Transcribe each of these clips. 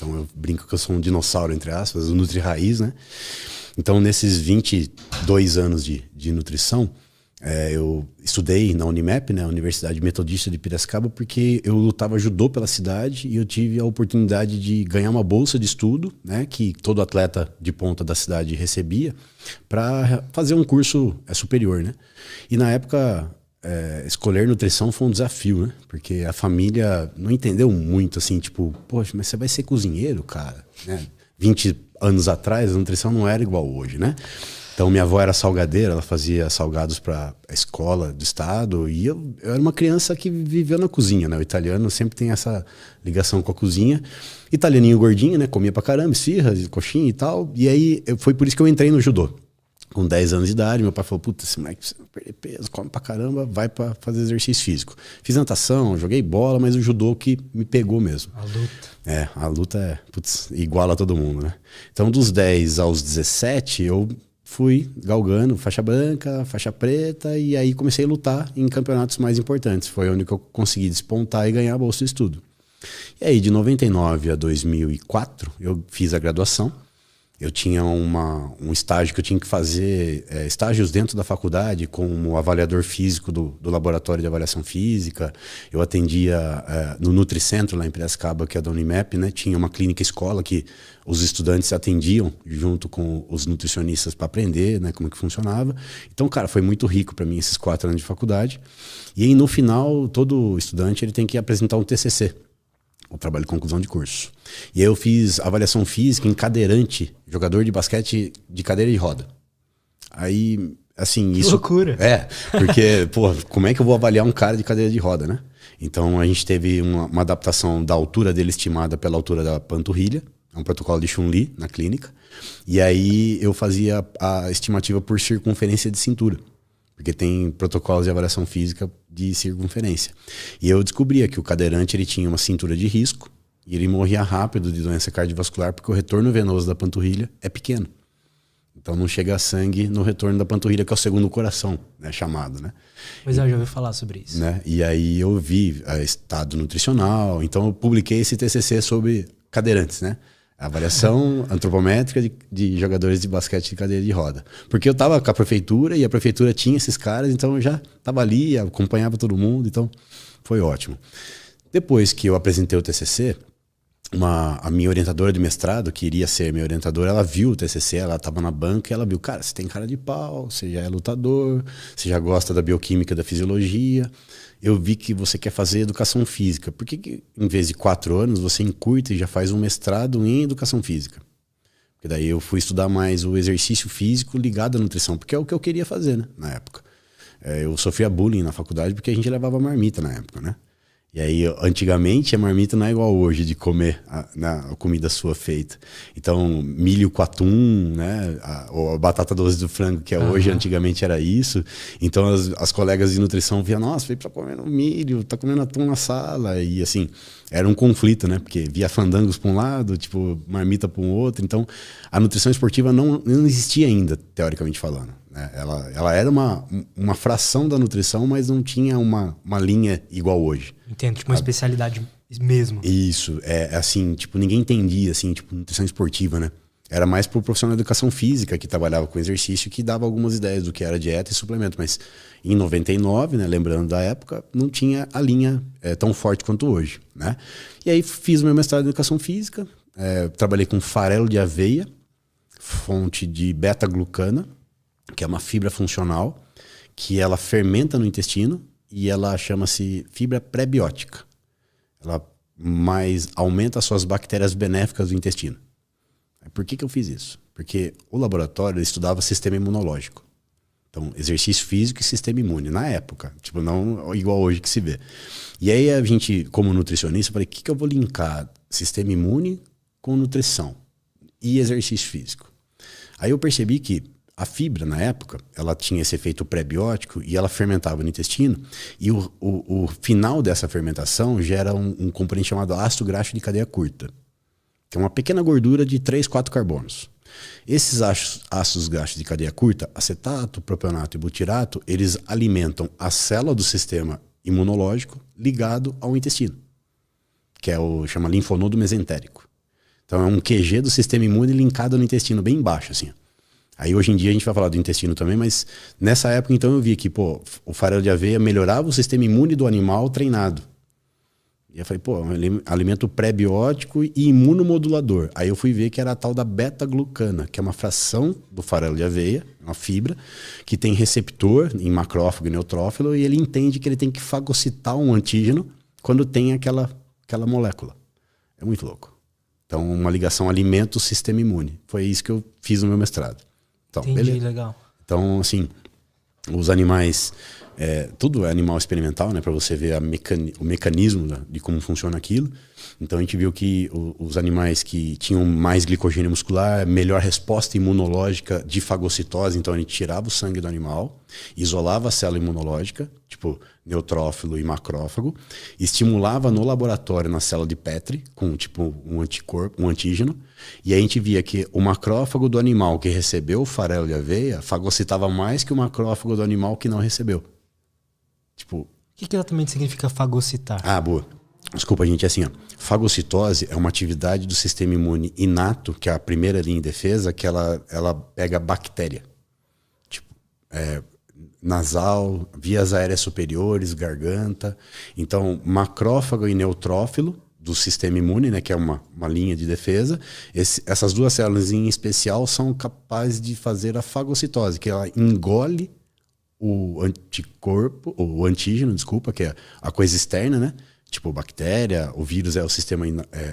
Então eu brinco que eu sou um dinossauro, entre aspas, o Nutri-Raiz, né? Então nesses 22 anos de nutrição, eu estudei na Unimep, né, Universidade Metodista de Piracicaba, porque eu lutava judô pela cidade e eu tive a oportunidade de ganhar uma bolsa de estudo, né, que todo atleta de ponta da cidade recebia, para fazer um curso superior, né? E na época, escolher nutrição foi um desafio, né? Porque a família não entendeu muito, assim, tipo, poxa, mas você vai ser cozinheiro, cara, né? 20 anos atrás a nutrição não era igual hoje, né? Então minha avó era salgadeira, ela fazia salgados para a escola do estado e eu era uma criança que viveu na cozinha, né? O italiano sempre tem essa ligação com a cozinha. Italianinho gordinho, né? Comia pra caramba, esfirra, coxinha e tal. E aí foi por isso que eu entrei no judô. Com 10 anos de idade, meu pai falou, puta, esse moleque precisa perder peso, come pra caramba, vai pra fazer exercício físico. Fiz natação, joguei bola, mas o judô que me pegou mesmo. A luta. A luta igual a todo mundo, né? Então dos 10 aos 17, eu fui galgando faixa branca, faixa preta, e aí comecei a lutar em campeonatos mais importantes. Foi onde que eu consegui despontar e ganhar a bolsa de estudo. E aí de 99 a 2004, eu fiz a graduação. Eu tinha um estágio que eu tinha que fazer, estágios dentro da faculdade, como avaliador físico do laboratório de avaliação física. Eu atendia no Nutricentro, lá em Piracicaba, que é da Unimep, né? Tinha uma clínica escola que os estudantes atendiam junto com os nutricionistas para aprender, né, como que funcionava. Então, cara, foi muito rico para mim esses 4 anos de faculdade. E aí, no final, todo estudante ele tem que apresentar um TCC. O trabalho de conclusão de curso. E aí eu fiz avaliação física em cadeirante, jogador de basquete de cadeira de roda. Aí, assim, que isso... loucura! Porque, pô, como é que eu vou avaliar um cara de cadeira de roda, né? Então a gente teve uma adaptação da altura dele estimada pela altura da panturrilha, é um protocolo de Chun-Li na clínica. E aí eu fazia a estimativa por circunferência de cintura. Porque tem protocolos de avaliação física de circunferência. E eu descobria que o cadeirante ele tinha uma cintura de risco e ele morria rápido de doença cardiovascular porque o retorno venoso da panturrilha é pequeno. Então não chega sangue no retorno da panturrilha, que é o segundo coração, né, chamado, né? Pois eu já ouvi falar sobre isso. Né? E aí eu vi estado nutricional, então eu publiquei esse TCC sobre cadeirantes, né? Avaliação antropométrica de jogadores de basquete de cadeira de roda. Porque eu estava com a prefeitura e a prefeitura tinha esses caras, então eu já estava ali, acompanhava todo mundo, então foi ótimo. Depois que eu apresentei o TCC, a minha orientadora de mestrado, que iria ser minha orientadora, ela viu o TCC, ela estava na banca e ela viu, cara, você tem cara de pau, você já é lutador, você já gosta da bioquímica, da fisiologia, eu vi que você quer fazer educação física. Por que em vez de 4 anos você encurta e já faz um mestrado em educação física? Porque daí eu fui estudar mais o exercício físico ligado à nutrição, porque é o que eu queria fazer, né, na época. Eu sofria bullying na faculdade porque a gente levava marmita na época, né? E aí, antigamente, a marmita não é igual hoje de comer a comida sua feita. Então, milho com atum, né? Ou a batata doce do frango, que é hoje, antigamente era isso. Então, as colegas de nutrição viam, nossa, veio pra comer no milho, tá comendo atum na sala. E assim, era um conflito, né? Porque via fandangos para um lado, tipo, marmita para um outro. Então, a nutrição esportiva não existia ainda, teoricamente falando. Ela era uma fração da nutrição, mas não tinha uma linha igual hoje. Entendo, tipo uma especialidade mesmo. Isso, assim, tipo, ninguém entendia, assim, tipo, nutrição esportiva, né? Era mais pro profissional de educação física que trabalhava com exercício, que dava algumas ideias do que era dieta e suplemento, mas em 99, né, lembrando da época, não tinha a linha tão forte quanto hoje, né? E aí fiz meu mestrado em educação física, trabalhei com farelo de aveia, fonte de beta-glucana, que é uma fibra funcional, que ela fermenta no intestino e ela chama-se fibra pré-biótica. Ela mais aumenta as suas bactérias benéficas do intestino. Por que eu fiz isso? Porque o laboratório estudava sistema imunológico. Então, exercício físico e sistema imune, na época. Tipo, não igual hoje que se vê. E aí a gente, como nutricionista, falei, o que eu vou linkar sistema imune com nutrição e exercício físico? Aí eu percebi que a fibra, na época, ela tinha esse efeito pré-biótico e ela fermentava no intestino. E o final dessa fermentação gera um componente chamado ácido graxo de cadeia curta, que é uma pequena gordura de 3, 4 carbonos. Esses ácidos graxos de cadeia curta, acetato, propionato e butirato, eles alimentam a célula do sistema imunológico ligado ao intestino, que chama linfonodo mesentérico. Então é um QG do sistema imune linkado no intestino, bem embaixo, assim. Aí hoje em dia a gente vai falar do intestino também, mas nessa época então eu vi que, pô, o farelo de aveia melhorava o sistema imune do animal treinado. E eu falei, pô, é um alimento pré-biótico e imunomodulador. Aí eu fui ver que era a tal da beta-glucana, que é uma fração do farelo de aveia, uma fibra, que tem receptor em macrófago e neutrófilo, e ele entende que ele tem que fagocitar um antígeno quando tem aquela molécula. É muito louco. Então, uma ligação alimento-sistema imune. Foi isso que eu fiz no meu mestrado. Então, entendi, beleza. legal. Então, assim, os animais... tudo é animal experimental, né? Para você ver o mecanismo de como funciona aquilo. Então, a gente viu que os animais que tinham mais glicogênio muscular, melhor resposta imunológica de fagocitose. Então, a gente tirava o sangue do animal, isolava a célula imunológica, tipo neutrófilo e macrófago, estimulava no laboratório, na célula de Petri, com tipo um anticorpo, um antígeno, e aí a gente via que o macrófago do animal que recebeu o farelo de aveia fagocitava mais que o macrófago do animal que não recebeu. Tipo... O que exatamente significa fagocitar? Ah, boa. Desculpa, gente, é assim, ó. Fagocitose é uma atividade do sistema imune inato, que é a primeira linha de defesa, que ela pega bactéria. Tipo, nasal, vias aéreas superiores, garganta. Então, macrófago e neutrófilo do sistema imune, né, que é uma linha de defesa. Essas duas células em especial são capazes de fazer a fagocitose, que ela engole o anticorpo, o antígeno, desculpa, que é a coisa externa, né? Tipo bactéria, o vírus é o sistema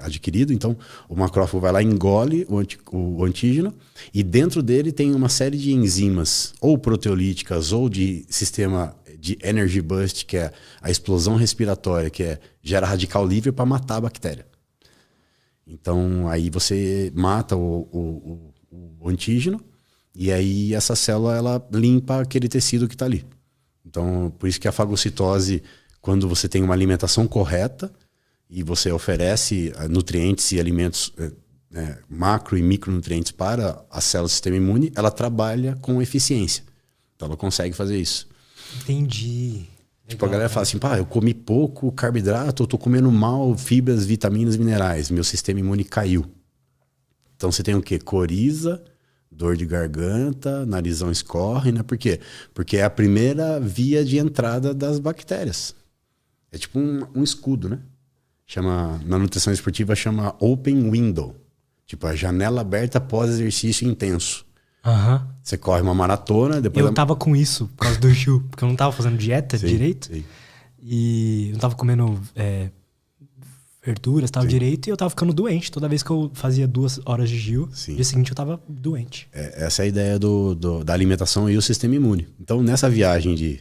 adquirido, então o macrófago vai lá e engole o antígeno, e dentro dele tem uma série de enzimas, ou proteolíticas, ou de sistema de energy burst, que é a explosão respiratória, que gera radical livre para matar a bactéria. Então aí você mata o antígeno, e aí essa célula ela limpa aquele tecido que está ali. Então por isso que a fagocitose, quando você tem uma alimentação correta e você oferece nutrientes e alimentos macro e micronutrientes para a célula do sistema imune, ela trabalha com eficiência. Então ela consegue fazer isso. Entendi. Tipo, a galera fala assim, pá, eu comi pouco carboidrato, eu tô comendo mal fibras, vitaminas, minerais, meu sistema imune caiu. Então você tem o quê? Coriza, dor de garganta, narizão escorre, né? Por quê? Porque é a primeira via de entrada das bactérias. É tipo um escudo, né? Na nutrição esportiva chama open window. Tipo, a janela aberta após exercício intenso. Uhum. Você corre uma maratona, depois... Eu tava com isso por causa do Ju, porque eu não tava fazendo dieta sim, direito. Sim. E não tava comendo verduras, tava direito, e eu tava ficando doente. Toda vez que eu fazia 2 horas de Gil, no dia seguinte eu tava doente. Essa é a ideia da alimentação e o sistema imune. Então, nessa viagem de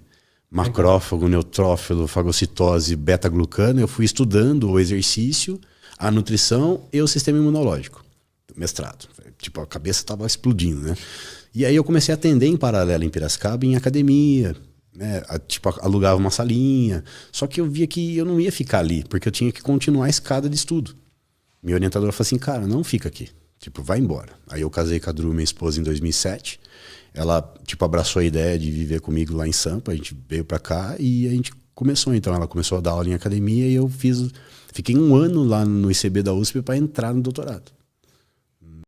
macrófago, neutrófilo, fagocitose, beta-glucana, eu fui estudando o exercício, a nutrição e o sistema imunológico. Mestrado. Tipo, a cabeça tava explodindo, né? E aí eu comecei a atender em paralelo em Piracicaba, em academia, né? Tipo, alugava uma salinha. Só que eu via que eu não ia ficar ali, porque eu tinha que continuar a escada de estudo. Minha orientadora falou assim, cara, não fica aqui. Tipo, vai embora. Aí eu casei com a Dru, minha esposa, em 2007. Ela, tipo, abraçou a ideia de viver comigo lá em Sampa. A gente veio pra cá e a gente começou. Então, ela começou a dar aula em academia e eu fiquei 1 ano lá no ICB da USP para entrar no doutorado.